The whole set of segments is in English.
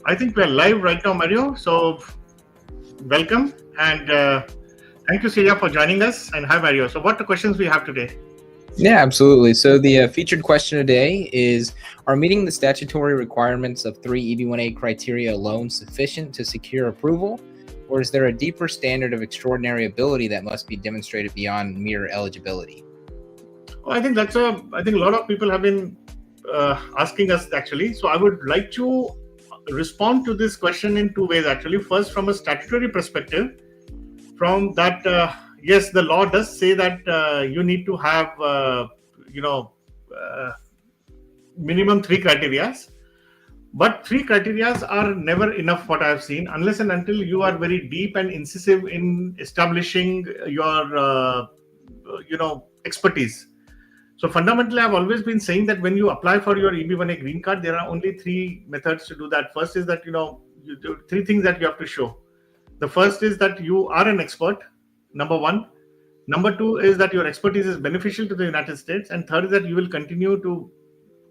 I think we're live right now, Mario. So welcome and thank you, Celia, for joining us. And hi, Mario. So what the questions we have today? Yeah, absolutely. So the featured question today is, are meeting the statutory requirements of 3 EB1A criteria alone sufficient to secure approval? Or is there a deeper standard of extraordinary ability that must be demonstrated beyond mere eligibility? Oh, I think I think a lot of people have been asking us actually. So I would like to respond to this question in two ways actually. First, from a statutory perspective, from that, yes, the law does say that you need to have, minimum three criteria. But three criteria are never enough, what I have seen, unless and until you are very deep and incisive in establishing your, expertise. So fundamentally, I've always been saying that when you apply for your EB1A green card, there are only three methods to do that. First is that, you do three things that you have to show. The first is that you are an expert, number one. Number two is that your expertise is beneficial to the United States. And third is that you will continue to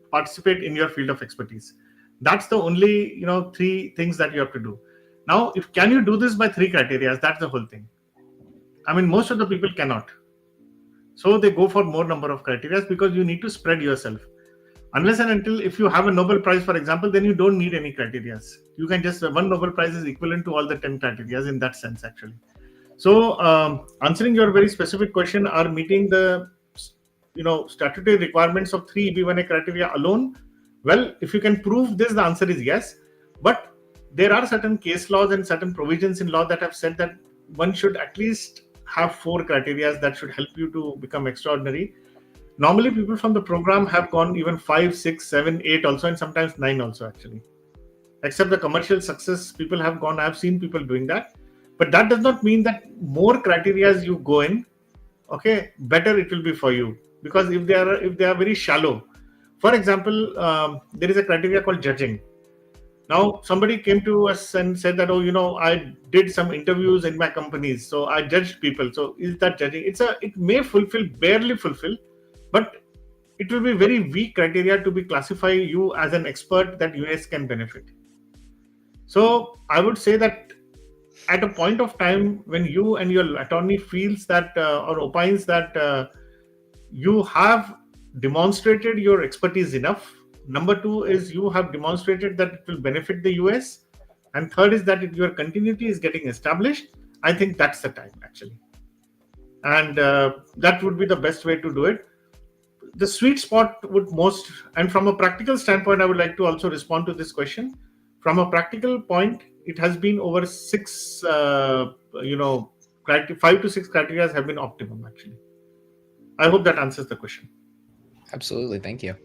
participate in your field of expertise. That's the only, three things that you have to do. Now, if can you do this by three criteria? That's the whole thing. I mean, most of the people cannot. So they go for more number of criteria because you need to spread yourself. Unless and until if you have a Nobel Prize, for example, then you don't need any criteria. You can just, one Nobel Prize is equivalent to all the 10 criteria in that sense, actually. So answering your very specific question, are meeting the, statutory requirements of 3 EB1A criteria alone? Well, if you can prove this, the answer is yes. But there are certain case laws and certain provisions in law that have said that one should at least have 4 criteria that should help you to become extraordinary. Normally, people from the program have gone even 5, 6, 7, 8 also, and sometimes 9 also, actually. Except the commercial success, people have gone, I've seen people doing that. But that does not mean that more criteria you go in, okay, better it will be for you. Because if they are very shallow, for example, there is a criteria called judging. Now, somebody came to us and said that, I did some interviews in my companies, so I judged people. So is that judging? It may barely fulfill, but it will be very weak criteria to be classify you as an expert that US can benefit. So I would say that at a point of time when you and your attorney feels that or opines that you have demonstrated your expertise enough. Number 2 is you have demonstrated that it will benefit the US. And third is that your continuity is getting established. I think that's the time, actually. And that would be the best way to do it. The sweet spot would most, and from a practical standpoint, I would like to also respond to this question. From a practical point, it has been over 6, 5 to 6 criteria have been optimum, actually. I hope that answers the question. Absolutely. Thank you.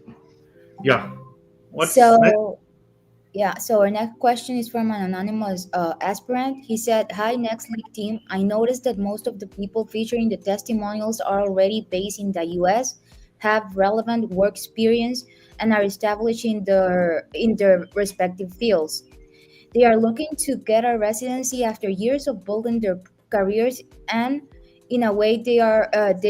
Yeah. So our next question is from an anonymous aspirant. He said, "Hi, Next League team. I noticed that most of the people featuring the testimonials are already based in the US, have relevant work experience, and are established in their respective fields. They are looking to get a residency after years of building their careers, and in a way they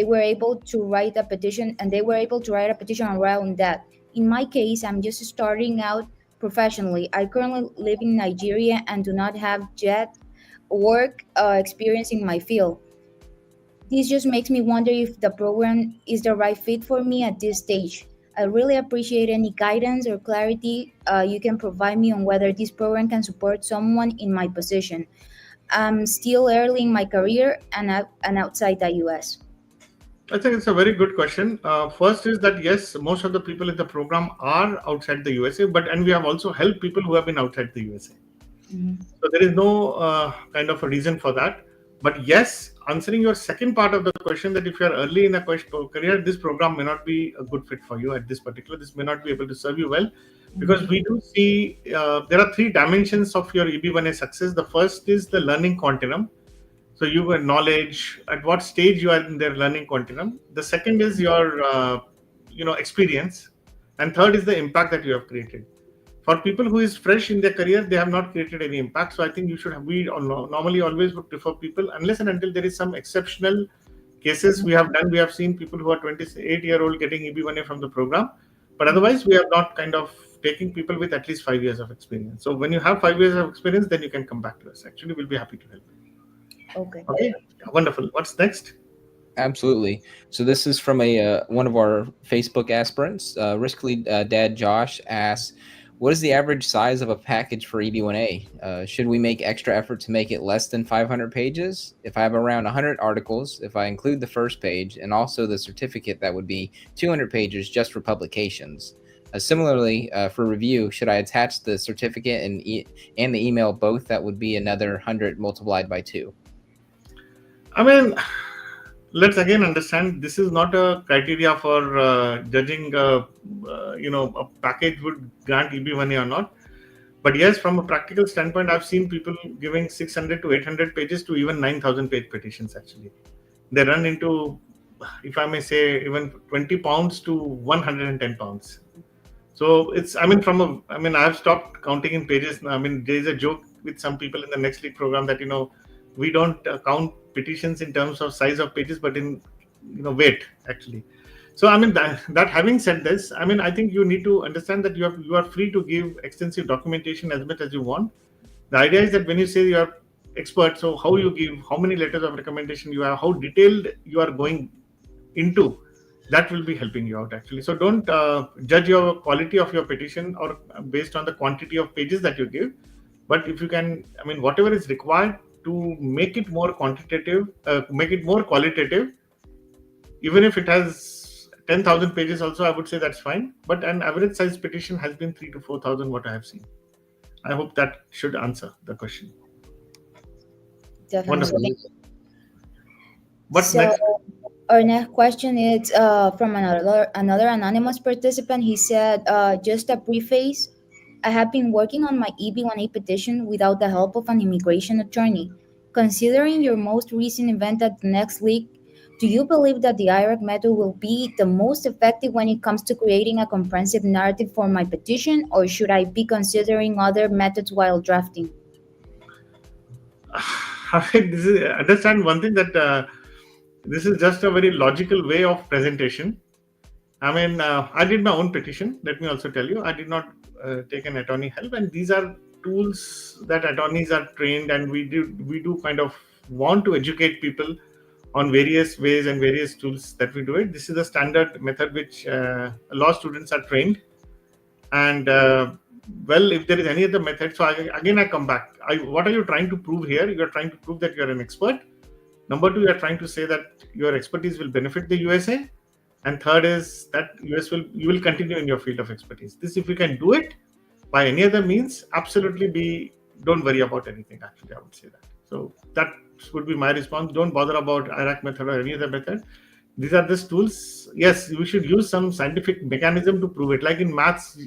were able to write a petition around that. In my case, I'm just starting out professionally. I currently live in Nigeria and do not have yet work experience in my field. This just makes me wonder if the program is the right fit for me at this stage. I really appreciate any guidance or clarity you can provide me on whether this program can support someone in my position. I'm still early in my career and outside the US." I think it's a very good question. First is that yes, most of the people in the program are outside the USA, and we have also helped people who have been outside the USA. Mm-hmm. So there is no kind of a reason for that. But yes, answering your second part of the question, that if you are early in a career, this program may not be a good fit for you at this particular. This may not be able to serve you well, because we do see there are 3 dimensions of your EB1A success. The first is the learning continuum. So you have knowledge, at what stage you are in their learning continuum. The second is your, experience. And third is the impact that you have created. For people who is fresh in their career, they have not created any impact. So I think we normally always would prefer people, unless and until there is some exceptional cases we have seen people who are 28-year-old getting EB1A from the program. But otherwise, we have not kind of taking people with at least 5 years of experience. So when you have 5 years of experience, then you can come back to us. Actually, we'll be happy to help you. Okay. Okay, wonderful. What's next? Absolutely. So this is from a one of our Facebook aspirants. Riskly Dad Josh asks, "What is the average size of a package for EB1A? Should we make extra effort to make it less than 500 pages? If I have around 100 articles, if I include the first page and also the certificate, that would be 200 pages just for publications. Similarly, for review, should I attach the certificate and the email both? That would be another 100 multiplied by 2." I mean, let's again understand this is not a criteria for judging a package would grant EB1A or not. But yes, from a practical standpoint, I've seen people giving 600 to 800 pages to even 9,000 page petitions. Actually, they run into, if I may say, even 20 pounds to 110 pounds. So it's, I've stopped counting in pages. I mean, there's a joke with some people in the Next League program that, we don't count petitions in terms of size of pages, but in, weight, actually. So, that having said this, I think you need to understand that you are free to give extensive documentation as much as you want. The idea is that when you say you are expert, so how you give, how many letters of recommendation you have, how detailed you are going into, that will be helping you out, actually. So don't judge your quality of your petition or based on the quantity of pages that you give. But if you can, whatever is required to make it more quantitative, make it more qualitative, even if it has 10,000 pages also, I would say that's fine. But an average size petition has been 3,000 to 4,000, what I have seen. I hope that should answer the question. Definitely. Wonderful. What's So next? our next question is from another anonymous participant. He said, just a preface. I have been working on my EB1A petition without the help of an immigration attorney. Considering your most recent event at the Next League, do you believe that the IRAC method will be the most effective when it comes to creating a comprehensive narrative for my petition, or should I be considering other methods while drafting? Understand one thing, that this is just a very logical way of presentation. I did my own petition. Let me also tell you, I did not take an attorney help, and these are tools that attorneys are trained, and we do kind of want to educate people on various ways and various tools that we do it. This is a standard method which law students are trained, and if there is any other method, so I come back. What are you trying to prove here? You are trying to prove that you are an expert. Number two, you are trying to say that your expertise will benefit the USA. And third is that you will continue in your field of expertise. This, if you can do it by any other means, absolutely don't worry about anything. Actually, I would say that. So that would be my response. Don't bother about IRAC method or any other method. These are just tools. Yes, you should use some scientific mechanism to prove it. Like in maths,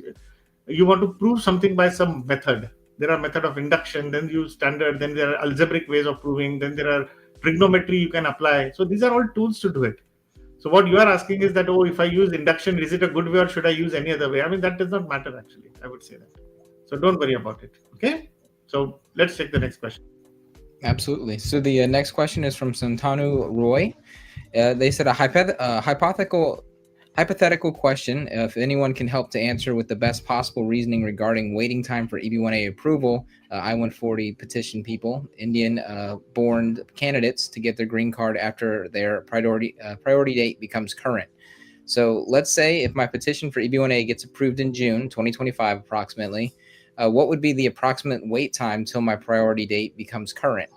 you want to prove something by some method. There are method of induction, then you standard, then there are algebraic ways of proving, then there are trigonometry you can apply. So these are all tools to do it. So what you are asking is that, if I use induction, is it a good way or should I use any other way? That does not matter, actually. I would say that. So don't worry about it. Okay. So let's take the next question. Absolutely. So the next question is from Santanu Roy. They said a hypothetical question, if anyone can help to answer with the best possible reasoning regarding waiting time for EB1A approval. I-140 petition people, Indian-born candidates, to get their green card after their priority date becomes current. So let's say if my petition for EB1A gets approved in June 2025 approximately, what would be the approximate wait time till my priority date becomes current?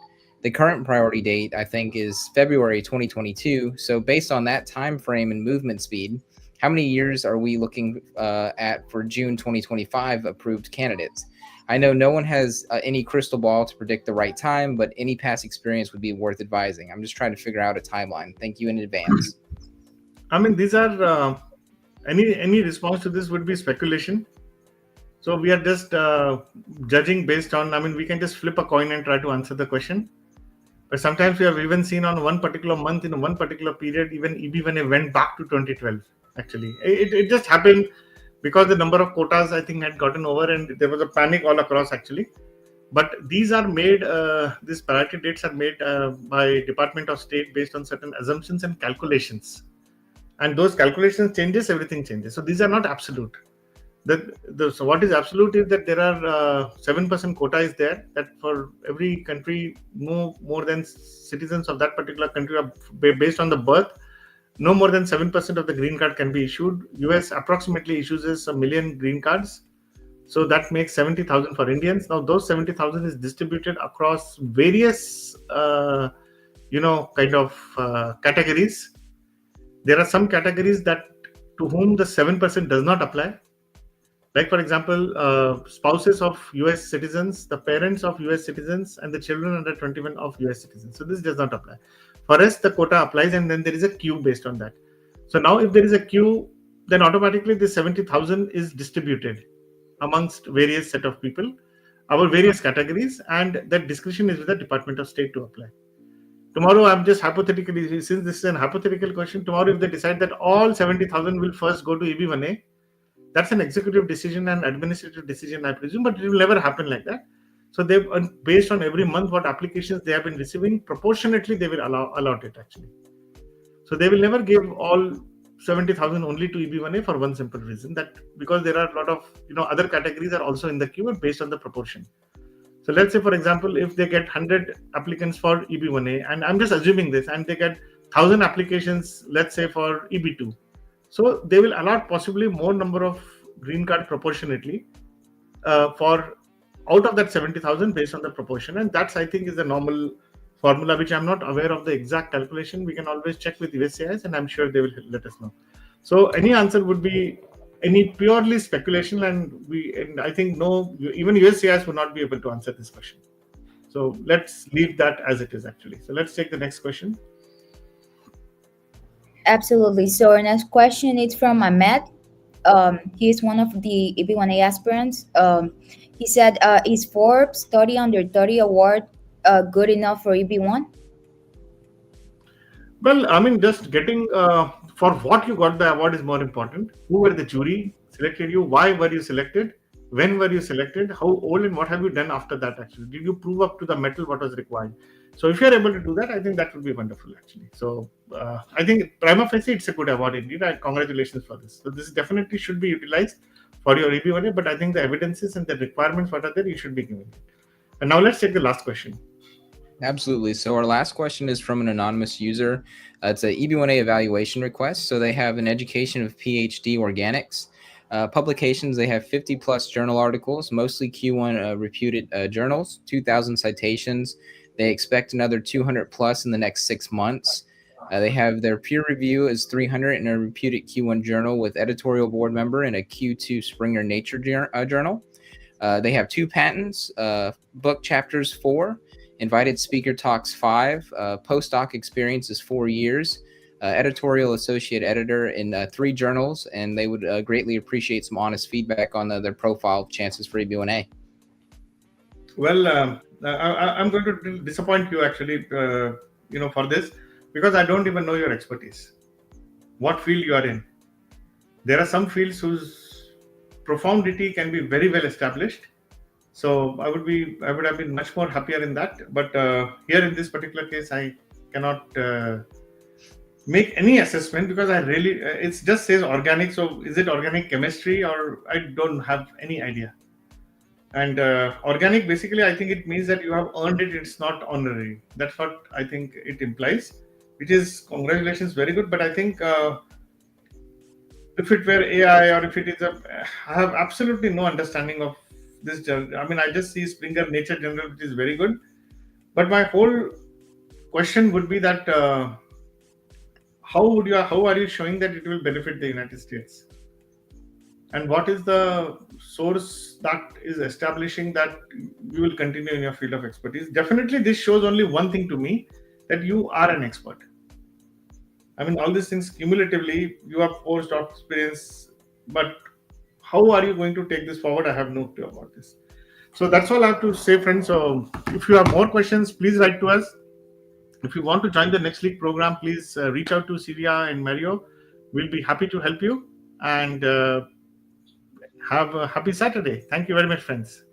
The current priority date, I think, is February 2022. So based on that time frame and movement speed, how many years are we looking at for June 2025 approved candidates? I know no one has any crystal ball to predict the right time, but any past experience would be worth advising. I'm just trying to figure out a timeline. Thank you in advance. These are any response to this would be speculation. So we are just judging based on, we can just flip a coin and try to answer the question. But sometimes we have even seen on one particular month, in one particular period, even EB1A went back to 2012. Actually, it just happened because the number of quotas, I think, had gotten over, and there was a panic all across, actually. But these are made, these priority dates are made by Department of State based on certain assumptions and calculations. And those calculations changes, everything changes. So these are not absolute. So what is absolute is that there are 7% quota is there, that for every country, no more than citizens of that particular country are based on the birth, no more than 7% of the green card can be issued. US approximately issues a million green cards. So that makes 70,000 for Indians. Now those 70,000 is distributed across various, kind of categories. There are some categories that to whom the 7% does not apply. Like for example, spouses of US citizens, the parents of US citizens, and the children under 21 of US citizens. So this does not apply. For us, the quota applies, and then there is a queue based on that. So now if there is a queue, then automatically the 70,000 is distributed amongst various set of people, our various categories, and that discretion is with the Department of State to apply. Tomorrow, I'm just hypothetically, since this is an hypothetical question, tomorrow if they decide that all 70,000 will first go to EB1A, that's an executive decision and administrative decision, I presume, but it will never happen like that. So they, based on every month what applications they have been receiving, proportionately they will allot it actually. So they will never give all 70,000 only to EB1A for one simple reason, that because there are a lot of other categories are also in the queue and based on the proportion. So let's say, for example, if they get 100 applicants for EB1A, and I'm just assuming this, and they get 1,000 applications, let's say for EB2, so they will allot possibly more number of green card proportionately for out of that 70,000 based on the proportion, and that's, I think, is the normal formula, which I'm not aware of the exact calculation. We can always check with USCIS, and I'm sure they will let us know. So any answer would be any purely speculation, and I think no, even USCIS would not be able to answer this question. So let's leave that as it is actually. So let's take the next question. Absolutely. So our next question is from Ahmed. He is one of the EB1A aspirants. He said, is Forbes 30 under 30 award good enough for EB1? Well, I mean, just getting for what you got the award is more important. Who were the jury selected you? Why were you selected? When were you selected? How old and what have you done after that actually? Did you prove up to the metal what was required? So if you're able to do that, I think that would be wonderful actually. So I think prima facie it's a good award indeed. Congratulations for this. So this definitely should be utilized for your EB1A, but I think the evidences and the requirements what are there, you should be given. And now let's take the last question. Absolutely. So our last question is from an anonymous user. It's a EB1A evaluation request. So they have an education of PhD organics. Publications, they have 50 plus journal articles, mostly Q1 reputed journals, 2,000 citations. They expect another 200 plus in the next 6 months. They have their peer review is 300 in a reputed Q1 journal with editorial board member in a Q2 Springer Nature journal. They have 2 patents, book chapters 4, invited speaker talks 5, postdoc experience is 4 years, editorial associate editor in 3 journals, and they would greatly appreciate some honest feedback on their profile chances for EB1A. Well, I'm going to disappoint you actually, for this, because I don't even know your expertise, what field you are in. There are some fields whose profundity can be very well established. So I would have been much more happier in that. But here in this particular case, I cannot make any assessment because it just says organic. So is it organic chemistry or I don't have any idea. And organic, basically, I think it means that you have earned it. It's not honorary. That's what I think it implies, which is congratulations, very good. But I think if it were AI or if it is I have absolutely no understanding of this journal. I mean, I just see Springer Nature Journal, which is very good. But my whole question would be that how are you showing that it will benefit the United States? And what is the source that is establishing that you will continue in your field of expertise? Definitely, this shows only one thing to me, that you are an expert. I mean, all these things cumulatively, you have postdoc experience, but how are you going to take this forward? I have no clue about this. So that's all I have to say, friends. So if you have more questions, please write to us. If you want to join the Next League program, please reach out to Celia and Mario. We'll be happy to help you. And have a happy Saturday. Thank you very much, friends.